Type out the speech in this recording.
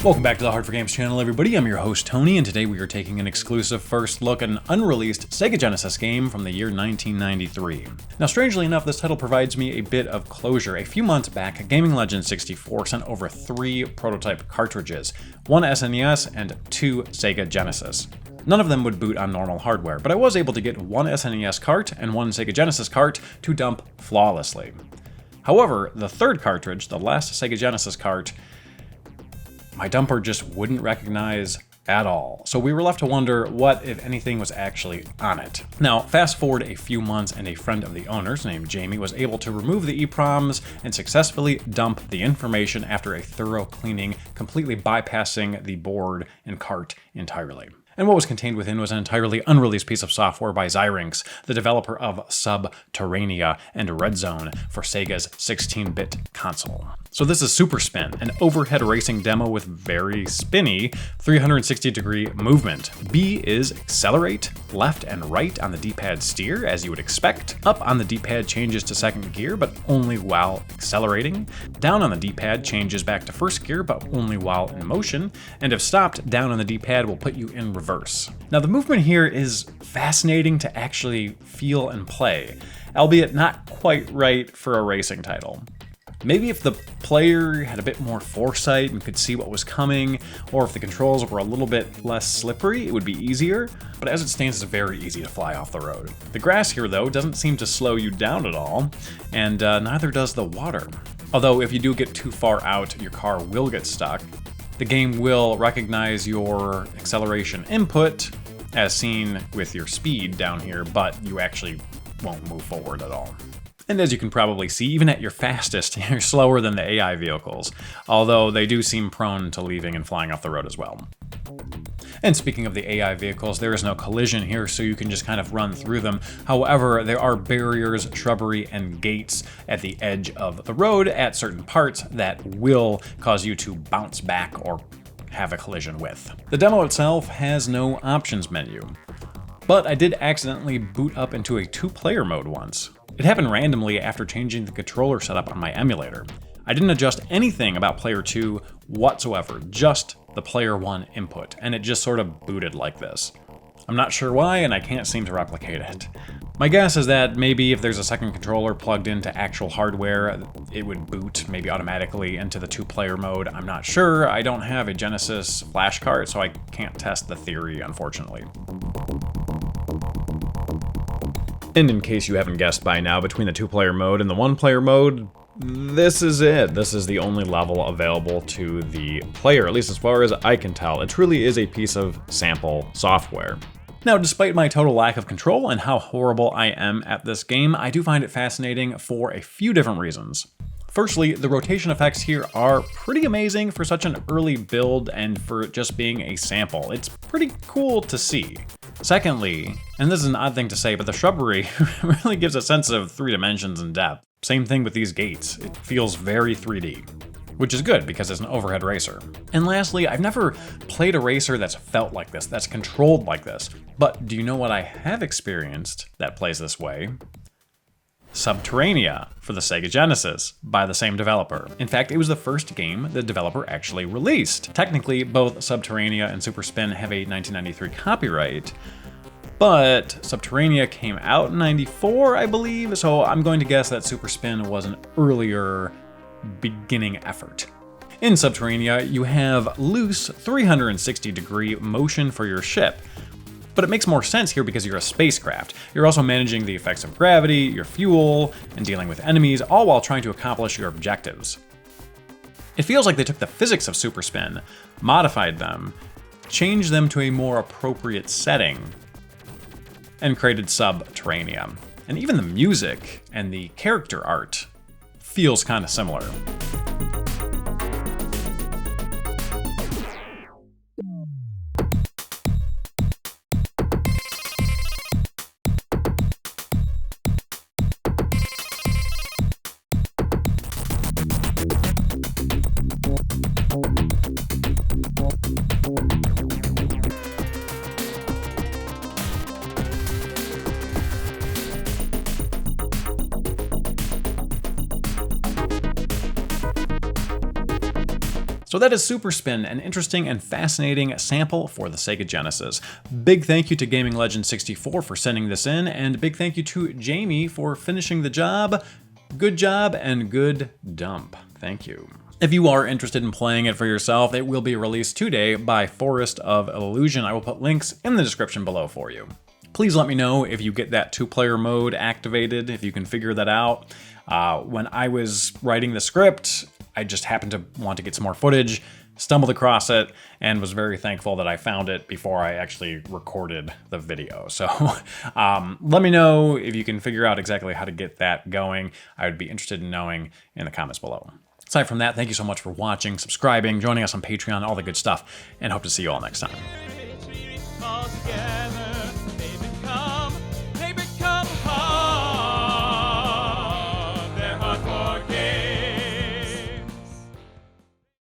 Welcome back to the Hard4Games channel, everybody. I'm your host, Tony, and today we are taking an exclusive first look at an unreleased Sega Genesis game from the year 1993. Now, strangely enough, this title provides me a bit of closure. A few months back, Gaming Legends 64 sent over 3 prototype cartridges, 1 SNES and 2 Sega Genesis. None of them would boot on normal hardware, but I was able to get 1 SNES cart and 1 Sega Genesis cart to dump flawlessly. However, the third cartridge, the last Sega Genesis cart, my dumper just wouldn't recognize at all. So we were left to wonder what, if anything, was actually on it. Now, fast forward a few months and a friend of the owners, named Jamie, was able to remove the EEPROMs and successfully dump the information after a thorough cleaning, completely bypassing the board and cart entirely. And what was contained within was an entirely unreleased piece of software by Zyrinx, the developer of Sub-Terrania and Red Zone for Sega's 16-bit console. So this is Super Spin, an overhead racing demo with very spinny 360-degree movement. B is accelerate, left and right on the D-pad steer, as you would expect. Up on the D-pad changes to second gear, but only while accelerating. Down on the D-pad changes back to first gear, but only while in motion. And if stopped, down on the D-pad will put you in reverse. Now, the movement here is fascinating to actually feel and play, albeit not quite right for a racing title. Maybe if the player had a bit more foresight and could see what was coming, or if the controls were a little bit less slippery, it would be easier, but as it stands, it's very easy to fly off the road. The grass here, though, doesn't seem to slow you down at all, and neither does the water. Although if you do get too far out, your car will get stuck. The game will recognize your acceleration input, as seen with your speed down here, but you actually won't move forward at all. And as you can probably see, even at your fastest, you're slower than the AI vehicles, although they do seem prone to leaving and flying off the road as well. And speaking of the AI vehicles, there is no collision here, so you can just kind of run through them. However, there are barriers, shrubbery, and gates at the edge of the road at certain parts that will cause you to bounce back or have a collision with. The demo itself has no options menu, but I did accidentally boot up into a 2-player mode once. It happened randomly after changing the controller setup on my emulator. I didn't adjust anything about player 2 whatsoever, just the player 1 input, and it just sort of booted like this. I'm not sure why, and I can't seem to replicate it. My guess is that maybe if there's a second controller plugged into actual hardware, it would boot maybe automatically into the 2-player mode. I'm not sure. I don't have a Genesis flash cart, so I can't test the theory, unfortunately. And in case you haven't guessed by now, between the 2-player mode and the 1-player mode, this is it. This is the only level available to the player, at least as far as I can tell. It truly is a piece of sample software. Now, despite my total lack of control and how horrible I am at this game, I do find it fascinating for a few different reasons. Firstly, the rotation effects here are pretty amazing for such an early build and for just being a sample. It's pretty cool to see. Secondly, and this is an odd thing to say, but the shrubbery really gives a sense of 3 dimensions and depth. Same thing with these gates. It feels very 3D, which is good because it's an overhead racer. And lastly, I've never played a racer that's felt like this, that's controlled like this. But do you know what I have experienced that plays this way? Subterranea for the Sega Genesis by the same developer. In fact, it was the first game the developer actually released. Technically, both Subterranea and Super Spin have a 1993 copyright, but Subterranea came out in 94, I believe, so I'm going to guess that Super Spin was an earlier beginning effort. In Subterranea, you have loose 360-degree motion for your ship, but it makes more sense here because you're a spacecraft. You're also managing the effects of gravity, your fuel, and dealing with enemies, all while trying to accomplish your objectives. It feels like they took the physics of Super Spin, modified them, changed them to a more appropriate setting, and created Subterranea. And even the music and the character art feels kind of similar. So that is Super Spin, an interesting and fascinating sample for the Sega Genesis. Big thank you to Gaming Legend 64 for sending this in, and big thank you to Jamie for finishing the job. Good job and good dump. Thank you. If you are interested in playing it for yourself, it will be released today by Forest of Illusion. I will put links in the description below for you. Please let me know if you get that 2-player mode activated, if you can figure that out. When I was writing the script, I just happened to want to get some more footage, stumbled across it, and was very thankful that I found it before I actually recorded the video. So let me know if you can figure out exactly how to get that going. I would be interested in knowing in the comments below. Aside from that, thank you so much for watching, subscribing, joining us on Patreon, all the good stuff, and hope to see you all next time.